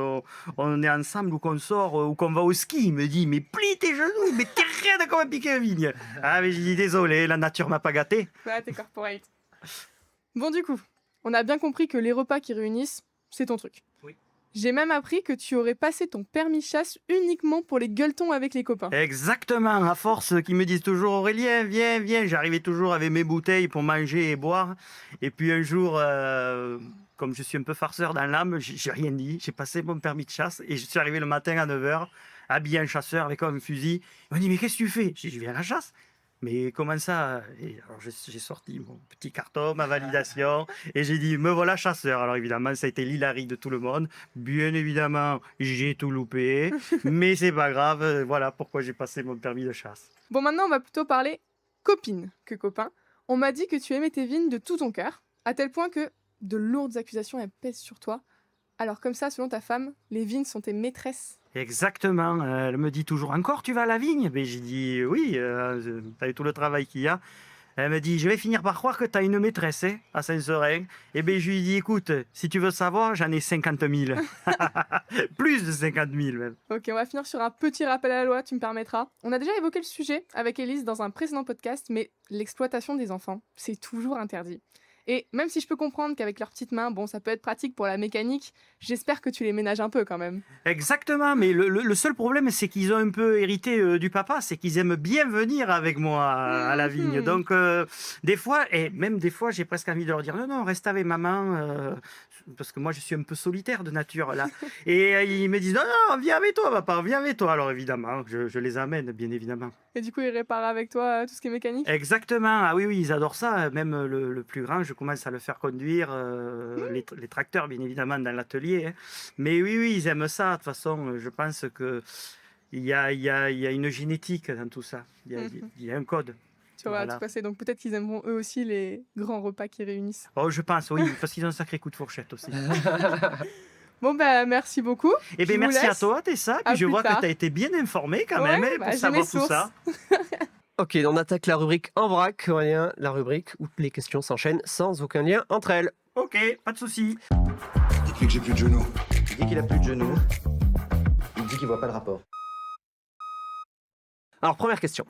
on est ensemble ou qu'on sort ou qu'on va au ski, il me dit, mais plie tes genoux, mais t'es raide comme un piquet de vigne. Ah, mais j'ai dit, désolé, la nature m'a pas gâté. Ouais, t'es corporate. Bon, du coup, on a bien compris que les repas qui réunissent, c'est ton truc. Oui. J'ai même appris que tu aurais passé ton permis chasse uniquement pour les gueuletons avec les copains. Exactement, à force qu'ils me disent toujours Aurélien, viens, viens. J'arrivais toujours avec mes bouteilles pour manger et boire. Et puis un jour, comme je suis un peu farceur dans l'âme, j'ai rien dit. J'ai passé mon permis de chasse et je suis arrivé le matin à 9h, habillé en chasseur avec un fusil. Ils m'ont dit, mais qu'est-ce que tu fais? J'ai dit, je viens à la chasse. Mais comment ça? Et alors j'ai sorti mon petit carton, ma validation, et j'ai dit, me voilà chasseur. Alors évidemment, ça a été l'hilarie de tout le monde. Bien évidemment, j'ai tout loupé, mais c'est pas grave. Voilà pourquoi j'ai passé mon permis de chasse. Bon, maintenant, on va plutôt parler copine que copain. On m'a dit que tu aimais tes vignes de tout ton cœur, à tel point que de lourdes accusations elles pèsent sur toi. Alors comme ça, selon ta femme, les vignes sont tes maîtresses. Exactement. Elle me dit toujours, encore tu vas à la vigne? Ben, j'ai dit, oui, t'as vu tout le travail qu'il y a. Elle me dit, je vais finir par croire que tu as une maîtresse hein, à Saint-Seurin. Et bien, je lui dis, écoute, si tu veux savoir, j'en ai 50 000. Plus de 50 000 même. Ok, on va finir sur un petit rappel à la loi, tu me permettras. On a déjà évoqué le sujet avec Élise dans un précédent podcast, mais l'exploitation des enfants, c'est toujours interdit. Et même si je peux comprendre qu'avec leurs petites mains, bon, ça peut être pratique pour la mécanique, j'espère que tu les ménages un peu quand même. Exactement, mais le seul problème, c'est qu'ils ont un peu hérité du papa, c'est qu'ils aiment bien venir avec moi à la vigne. Donc, des fois, et même des fois, j'ai presque envie de leur dire, non, non, reste avec maman, parce que moi, je suis un peu solitaire de nature, là. Et ils me disent, non, non, viens avec toi, papa, viens avec toi. Alors, évidemment, je les amène, bien évidemment. Et du coup, ils réparent avec toi tout ce qui est mécanique? Exactement, ah oui, oui, ils adorent ça. Même le plus grand, je commence à le faire conduire les tracteurs, bien évidemment, dans l'atelier. Hein. Mais oui, oui, ils aiment ça. De toute façon, je pense qu'il y a une génétique dans tout ça. Il y a un code. Tu vois, Voilà. tout passer. Donc peut-être qu'ils aimeront eux aussi les grands repas qui réunissent. Oh, je pense, oui, parce qu'ils ont un sacré coup de fourchette aussi. Bon, bah, merci beaucoup. Eh bien, Je vous merci à laisse. toi, Tessa. À Puis je plus vois tard. que tu as été bien informé quand Ouais, même hein, bah, pour j'ai savoir mes tout sources. ça. Ok, on attaque la rubrique en vrac, Aurélien, la rubrique où les questions s'enchaînent sans aucun lien entre elles. Ok, pas de souci. Dites-lui que j'ai plus de genoux. Il dit qu'il a plus de genoux. Il dit qu'il voit pas le rapport. Alors, première question.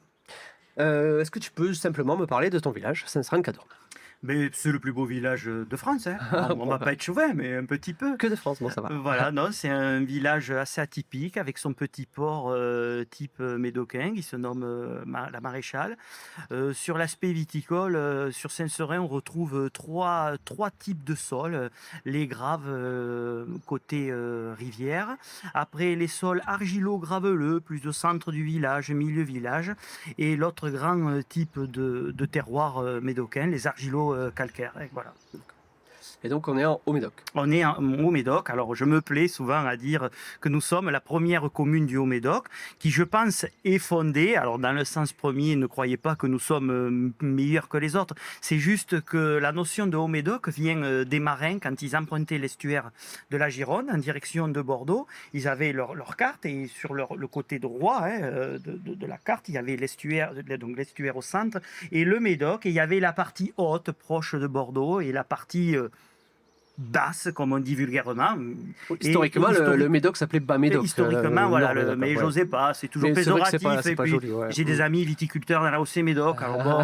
Est-ce que tu peux simplement me parler de ton village, Saint-Sran-Cadorne? Mais c'est le plus beau village de France. Hein. On va pas être chauvin, mais un petit peu. Que de France, bon ça va. Voilà, non, c'est un village assez atypique avec son petit port type médocain qui se nomme la Maréchale. Sur l'aspect viticole, sur Saint-Seurin, on retrouve trois types de sols. Les graves côté rivière. Après, les sols argilo-graveleux, plus au centre du village, milieu village. Et l'autre grand type de terroir médocain, les argilo calcaire. Voilà. Et donc on est en Haut-Médoc. On est au Médoc. Alors je me plais souvent à dire que nous sommes la première commune du Haut-Médoc qui, je pense, est fondée. Alors dans le sens premier, ne croyez pas que nous sommes meilleurs que les autres. C'est juste que la notion de Haut-Médoc vient des marins quand ils empruntaient l'estuaire de la Gironde en direction de Bordeaux. Ils avaient leur carte et sur le côté droit de la carte, il y avait l'estuaire, donc l'estuaire au centre et le Médoc. Et il y avait la partie haute proche de Bordeaux et la partie basse, comme on dit vulgairement. Historiquement, le Médoc s'appelait Bas-Médoc. Historiquement, voilà, mais j'osais pas, c'est toujours Mais c'est vrai que péjoratif. c'est pas Et puis, joli, ouais. j'ai des amis viticulteurs dans la Haut-Médoc, alors bon,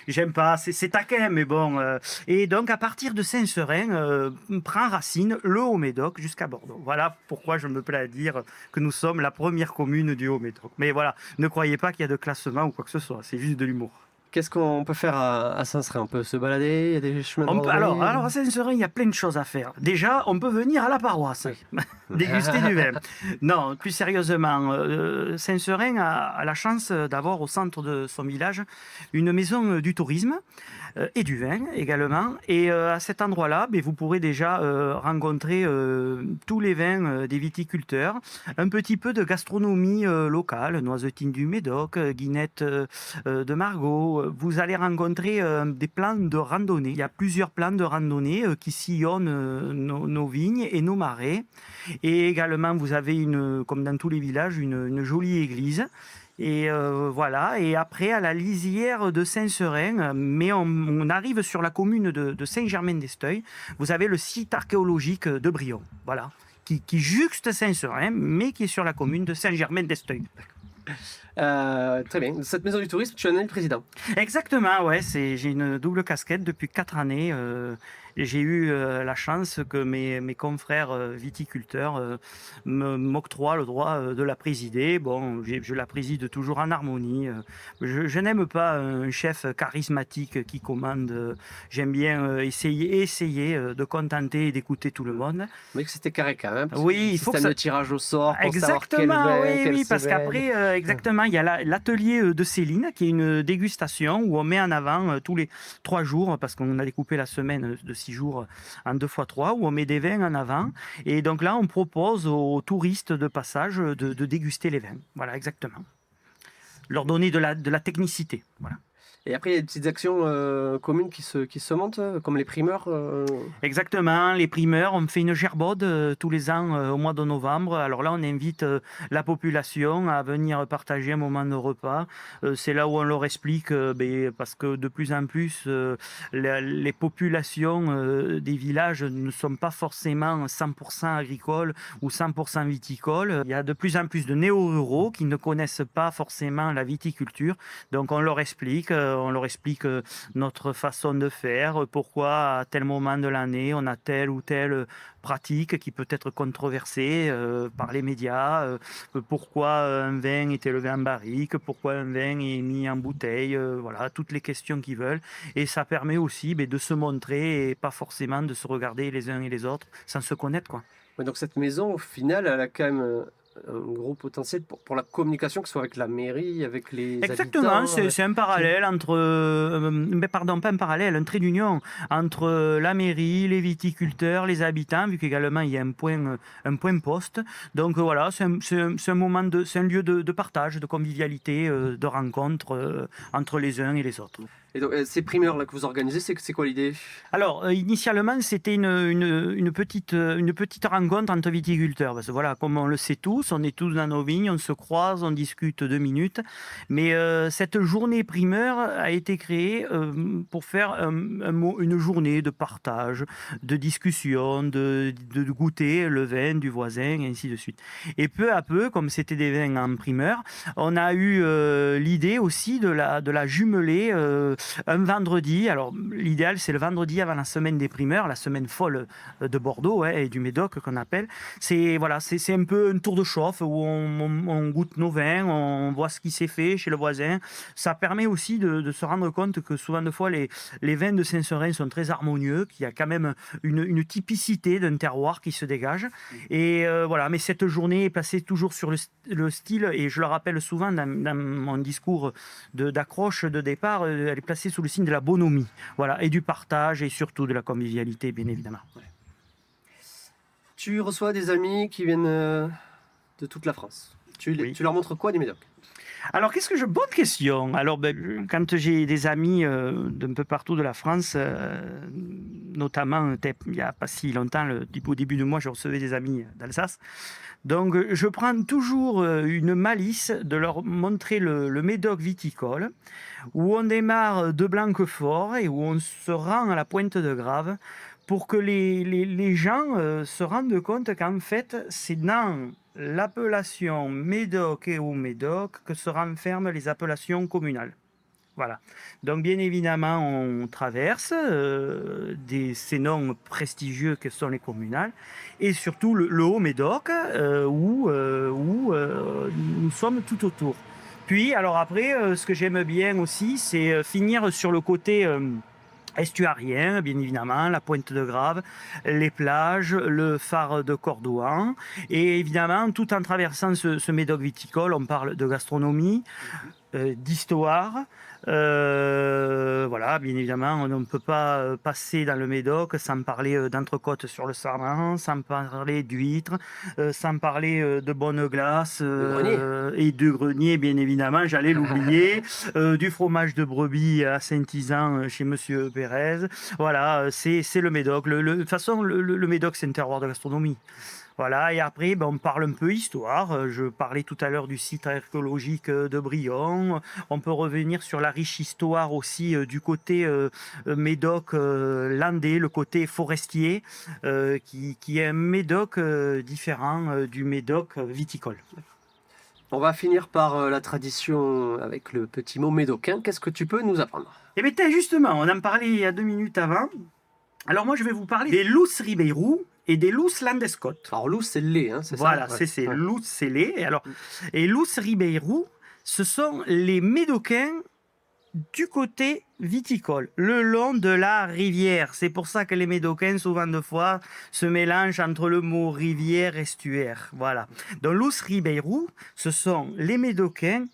j'aime pas, c'est taquin, mais bon. Et donc, à partir de Saint-Seurin, prend racine le Haut-Médoc jusqu'à Bordeaux. Voilà pourquoi je me plais à dire que nous sommes la première commune du Haut-Médoc. Mais voilà, ne croyez pas qu'il y a de classement ou quoi que ce soit, c'est juste de l'humour. Qu'est-ce qu'on peut faire à Saint-Seurin? On peut se balader, il y a des chemins de randonnée. Alors, à Saint-Seurin, il y a plein de choses à faire. Déjà, on peut venir à la paroisse, déguster du vin. Non, plus sérieusement, Saint-Seurin a la chance d'avoir au centre de son village une maison du tourisme et du vin également. Et à cet endroit-là, vous pourrez déjà rencontrer tous les vins des viticulteurs, un petit peu de gastronomie locale, noisetine du Médoc, guinette de Margaux, vous allez rencontrer des plans de randonnée. Il y a plusieurs plans de randonnée qui sillonnent nos vignes et nos marais. Et également, vous avez, comme dans tous les villages, une jolie église. Et voilà. Et après, à la lisière de Saint-Serin, mais on arrive sur la commune de Saint-Germain-d'Esteuil, vous avez le site archéologique de Brion. Voilà. Qui juxte Saint-Serin, mais qui est sur la commune de Saint-Germain-d'Esteuil. Très bien. Cette maison du tourisme, tu en es le président. Exactement, ouais. J'ai une double casquette depuis 4 années. J'ai eu la chance que mes confrères viticulteurs m'octroient le droit de la présider. Bon, je la préside toujours en harmonie. Je n'aime pas un chef charismatique qui commande. J'aime bien essayer de contenter et d'écouter tout le monde. Mais que c'était carré quand même. Oui, il faut que ça... de tirage au sort pour exactement, savoir quel vin, oui, parce qu'après, exactement, il y a l'atelier de Céline qui est une dégustation où on met en avant tous les 3 jours, parce qu'on a découpé la semaine de 6 jours en 2x3, où on met des vins en avant. Et donc là, on propose aux touristes de passage de déguster les vins. Voilà, exactement. Leur donner de la technicité. Voilà. Et après, il y a des petites actions communes qui se montent, comme les primeurs. Exactement, les primeurs. On fait une gerbaude tous les ans au mois de novembre. Alors là, on invite la population à venir partager un moment de repas. C'est là où on leur explique, parce que de plus en plus, les populations des villages ne sont pas forcément 100% agricoles ou 100% viticoles. Il y a de plus en plus de néo-ruraux qui ne connaissent pas forcément la viticulture. Donc on leur explique notre façon de faire, pourquoi à tel moment de l'année on a telle ou telle pratique qui peut être controversée par les médias, pourquoi un vin est élevé en barrique, pourquoi un vin est mis en bouteille, voilà, toutes les questions qu'ils veulent. Et ça permet aussi de se montrer et pas forcément de se regarder les uns et les autres sans se connaître, quoi. Ouais, donc cette maison, au final, elle a quand même un gros potentiel pour la communication, que ce soit avec la mairie, avec les exactement, habitants. C'est un parallèle entre, pas un parallèle, un trait d'union entre la mairie, les viticulteurs, les habitants, vu qu'également il y a un point poste. Donc voilà, c'est un lieu de partage, de convivialité, de rencontre entre les uns et les autres. Et donc, ces primeurs là que vous organisez, c'est quoi l'idée? Alors, initialement, c'était une petite rencontre entre viticulteurs. Parce que voilà, comme on le sait tous, on est tous dans nos vignes, on se croise, on discute 2 minutes. Mais cette journée primeur a été créée pour faire une journée de partage, de discussion, de goûter le vin du voisin, et ainsi de suite. Et peu à peu, comme c'était des vins en primeur, on a eu l'idée aussi de la jumeler un vendredi. Alors l'idéal, c'est le vendredi avant la semaine des primeurs, la semaine folle de Bordeaux et du Médoc qu'on appelle. C'est un peu un tour de chauffe où on goûte nos vins, on voit ce qui s'est fait chez le voisin. Ça permet aussi de se rendre compte que souvent de fois les vins de Saint-Serin sont très harmonieux, qu'il y a quand même une typicité d'un terroir qui se dégage. Et voilà, mais cette journée est placée toujours sur le style, et je le rappelle souvent dans mon discours d'accroche de départ, elle est placée sous le signe de la bonhomie, voilà, et du partage et surtout de la convivialité, bien évidemment. Ouais. Tu reçois des amis qui viennent de toute la France. Tu leur montres quoi des Médocs? Alors, bonne question. Alors, quand j'ai des amis d'un peu partout de la France, notamment, il n'y a pas si longtemps, au début de mois, je recevais des amis d'Alsace. Donc, je prends toujours une malice de leur montrer le Médoc viticole, où on démarre de Blanquefort et où on se rend à la Pointe de Grave, pour que les gens se rendent compte qu'en fait, c'est dans l'appellation Médoc et au Médoc que se renferment les appellations communales. Voilà. Donc bien évidemment, on traverse ces noms prestigieux que sont les communales, et surtout le Haut-Médoc où nous sommes tout autour. Puis alors après, ce que j'aime bien aussi, c'est finir sur le côté estuarien, bien évidemment, la Pointe de Grave, les plages, le phare de Cordouan. Et évidemment, tout en traversant ce Médoc viticole, on parle de gastronomie, d'histoire. Voilà, bien évidemment, on ne peut pas passer dans le Médoc sans parler d'entrecôte sur le Sarment, sans parler d'huîtres, sans parler de bonne glace et de grenier, bien évidemment, j'allais l'oublier, du fromage de brebis à Saint-Isan chez Monsieur Pérez. Voilà, c'est le Médoc. De toute façon, le Médoc, c'est un terroir de gastronomie. Voilà, et après, on parle un peu histoire. Je parlais tout à l'heure du site archéologique de Brion. On peut revenir sur la riche histoire aussi du côté Médoc landais, le côté forestier, qui est un Médoc différent du Médoc viticole. On va finir par la tradition avec le petit mot médocain. Qu'est-ce que tu peux nous apprendre? Eh bien, justement, on en parlait il y a 2 minutes avant. Alors moi, je vais vous parler des Lous Ribeirou et des Lous Landescot. Alors Lous, c'est le lait, hein, c'est voilà, ça? c'est Lous, c'est lait. Et Lous Ribeirou, ce sont les Médocains du côté viticole, le long de la rivière. C'est pour ça que les Médocains, souvent de fois, se mélangent entre le mot rivière et estuaire. Voilà. Donc Lous Ribeirou, ce sont les Médocains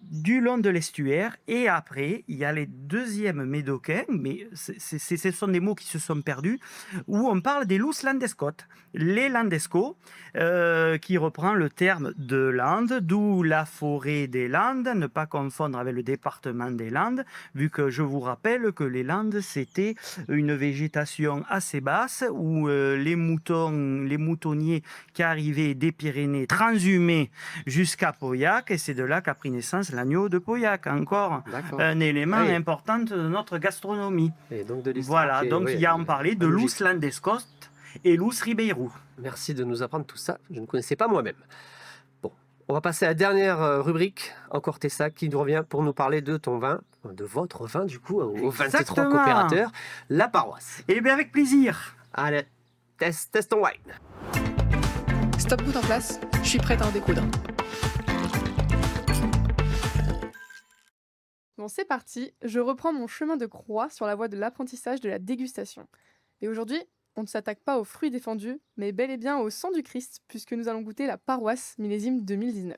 du long de l'estuaire, et après il y a les deuxièmes Médocains, mais ce sont des mots qui se sont perdus, où on parle des Lous Landescot, les Landescots, qui reprend le terme de Landes, d'où la forêt des Landes, ne pas confondre avec le département des Landes, vu que je vous rappelle que les Landes c'était une végétation assez basse, où les moutonniers qui arrivaient des Pyrénées transhumaient jusqu'à Pauillac, et c'est de là qu'a pris naissance l'agneau de Pauillac, encore un élément important de notre gastronomie. Et donc de l'histoire. Voilà, donc il y a en parler de Lous Landescot et Lous Ribeirou. Merci de nous apprendre tout ça, je ne connaissais pas moi-même. Bon, on va passer à la dernière rubrique, encore Tessa, qui nous revient pour nous parler de ton vin, de votre vin du coup, aux 23 coopérateurs, la paroisse. Eh bien avec plaisir. Allez, teste ton wine. Stop tout en place, je suis prête à en découdre. Bon, c'est parti, je reprends mon chemin de croix sur la voie de l'apprentissage de la dégustation. Et aujourd'hui, on ne s'attaque pas aux fruits défendus, mais bel et bien au sang du Christ, puisque nous allons goûter la paroisse millésime 2019.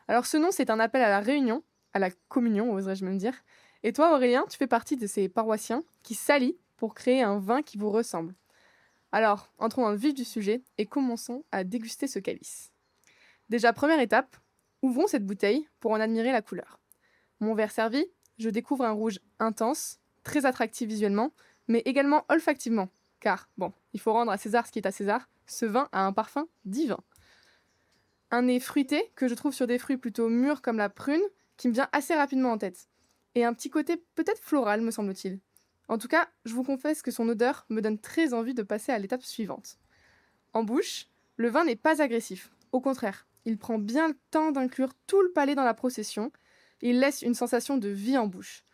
Alors ce nom, c'est un appel à la réunion, à la communion, oserais-je même dire. Et toi, Aurélien, tu fais partie de ces paroissiens qui s'allient pour créer un vin qui vous ressemble. Alors, entrons dans le vif du sujet et commençons à déguster ce calice. Déjà, première étape, ouvrons cette bouteille pour en admirer la couleur. Mon verre servi, je découvre un rouge intense, très attractif visuellement, mais également olfactivement. Car, bon, il faut rendre à César ce qui est à César, ce vin a un parfum divin. Un nez fruité, que je trouve sur des fruits plutôt mûrs comme la prune, qui me vient assez rapidement en tête. Et un petit côté peut-être floral, me semble-t-il. En tout cas, je vous confesse que son odeur me donne très envie de passer à l'étape suivante. En bouche, le vin n'est pas agressif. Au contraire, il prend bien le temps d'inclure tout le palais dans la procession. Il laisse une sensation de vie en bouche.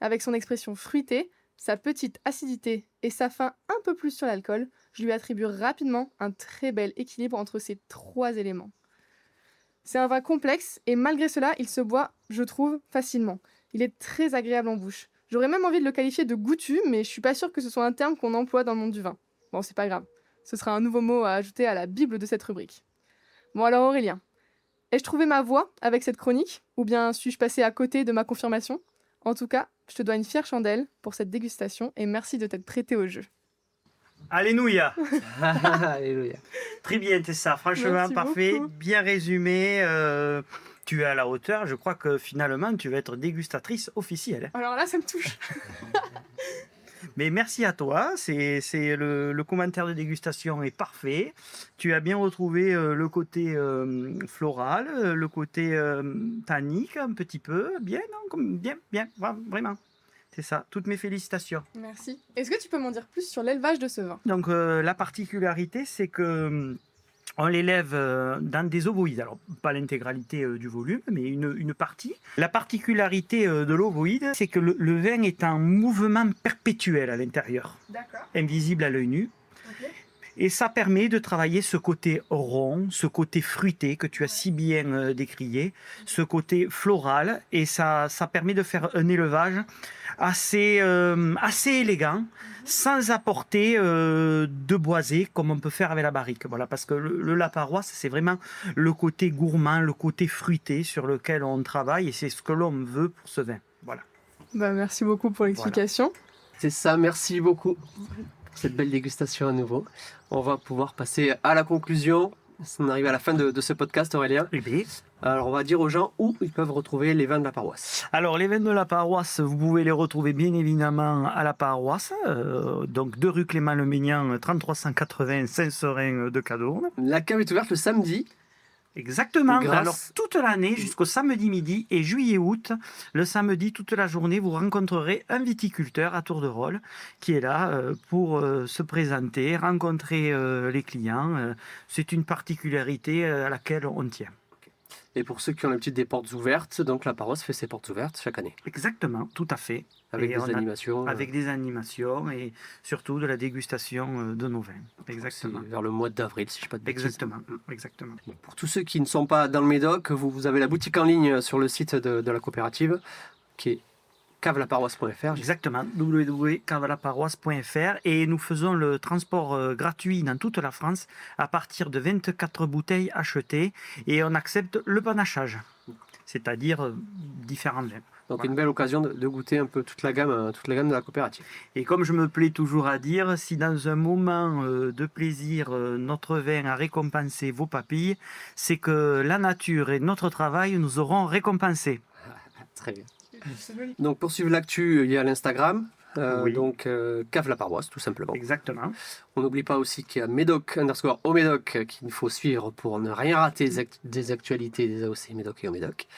Avec son expression fruitée, sa petite acidité et sa fin un peu plus sur l'alcool, je lui attribue rapidement un très bel équilibre entre ces 3 éléments. C'est un vin complexe et malgré cela, il se boit, je trouve, facilement. Il est très agréable en bouche. J'aurais même envie de le qualifier de goûtu, mais je suis pas sûre que ce soit un terme qu'on emploie dans le monde du vin. Bon, c'est pas grave. Ce sera un nouveau mot à ajouter à la Bible de cette rubrique. Bon alors Aurélien, ai-je trouvé ma voie avec cette chronique, ou bien suis-je passé à côté de ma confirmation? En tout cas, je te dois une fière chandelle pour cette dégustation et merci de t'être prêté au jeu. Alléluia. Alléluia. Très bien, Tessa, franchement Merci parfait, beaucoup. bien résumé. Tu es à la hauteur, je crois que finalement tu vas être dégustatrice officielle. Alors là, ça me touche. Mais merci à toi, le commentaire de dégustation est parfait. Tu as bien retrouvé le côté floral, le côté tannique un petit peu. Bien, non, bien, vraiment. C'est ça, toutes mes félicitations. Merci. Est-ce que tu peux m'en dire plus sur l'élevage de ce vin? Donc la particularité, c'est que on l'élève dans des ovoïdes. Alors, pas l'intégralité du volume, mais une partie. La particularité de l'ovoïde, c'est que le vin est en mouvement perpétuel à l'intérieur, D'accord. invisible à l'œil nu. Ok. Et ça permet de travailler ce côté rond, ce côté fruité que tu as si bien décrié, ce côté floral. Et ça permet de faire un élevage assez élégant, sans apporter de boisé comme on peut faire avec la barrique. Voilà, parce que le laparoisse, c'est vraiment le côté gourmand, le côté fruité sur lequel on travaille. Et c'est ce que l'on veut pour ce vin. Voilà. Bah, merci beaucoup pour l'explication. C'est ça, merci beaucoup pour cette belle dégustation à nouveau. On va pouvoir passer à la conclusion. On arrive à la fin de ce podcast, Aurélien. Eh bien, Alors, on va dire aux gens où ils peuvent retrouver les vins de la paroisse. alors, les vins de la paroisse, vous pouvez les retrouver bien évidemment à la paroisse, donc 2 rue Clément-le-Ménian, 3380 Saint-Seurin de Cadorne. La cave est ouverte le samedi. Exactement. Grâce- Alors, toute l'année, jusqu'au samedi midi et juillet-août, le samedi, toute la journée, vous rencontrerez un viticulteur à tour de rôle qui est là pour se présenter, rencontrer les clients. C'est une particularité à laquelle on tient. Et pour ceux qui ont l'habitude des portes ouvertes, donc la paroisse fait ses portes ouvertes chaque année. Exactement, tout à fait. Avec Et des on a- animations. Avec des animations et surtout de la dégustation de nos vins. Exactement. C'est vers le mois d'avril, si je ne dis pas de bêtises. Exactement. Pour tous ceux qui ne sont pas dans le Médoc, vous avez la boutique en ligne sur le site de la coopérative, qui est cavelaparoisse.fr. Exactement, www.cavalaparoisse.fr et nous faisons le transport gratuit dans toute la France à partir de 24 bouteilles achetées et on accepte le panachage, c'est-à-dire différents vins. Donc Voilà. une belle occasion de goûter un peu toute la gamme de la coopérative. Et comme je me plais toujours à dire, si dans un moment de plaisir, notre vin a récompensé vos papilles, c'est que la nature et notre travail nous auront récompensés. Très bien. Donc pour suivre l'actu, il y a l'Instagram, Oui. donc Cave la Paroisse tout simplement. Exactement. On n'oublie pas aussi qu'il y a Médoc_au Médoc qu'il faut suivre pour ne rien rater des actualités des AOC Médoc et au Médoc.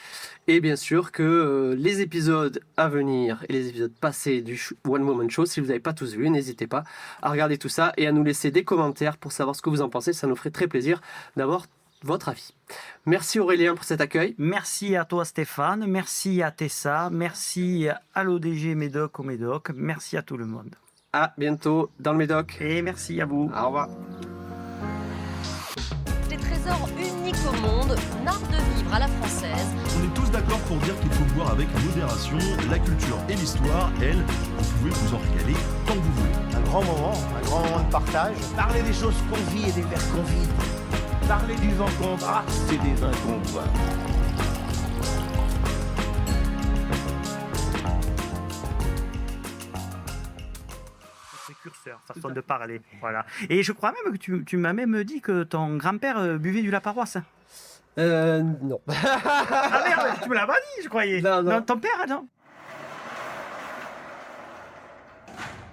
Et bien sûr que les épisodes à venir et les épisodes passés du One Woman Show, si vous n'avez pas tous vu, n'hésitez pas à regarder tout ça et à nous laisser des commentaires pour savoir ce que vous en pensez. Ça nous ferait très plaisir d'avoir votre avis. Merci Aurélien pour cet accueil. Merci à toi Stéphane, merci à Tessa, merci à l'ODG Médoc au Médoc, merci à tout le monde. À bientôt dans le Médoc. Et merci à vous. Au revoir. Des trésors uniques au monde, un art de vivre à la française. On est tous d'accord pour dire qu'il faut boire avec modération. La culture et l'histoire, elles, vous pouvez vous en régaler tant que vous voulez. Un grand moment de partage. Parler des choses qu'on vit et des verres qu'on vit. Parler du vin qu'on boit, c'est des vins qu'on boit. Précurseur, façon de parler. Voilà. Et je crois même que tu m'as même dit que ton grand-père buvait du laparoisse. Non. Ah merde, tu me l'as pas dit, je croyais. Non. Ton père, non?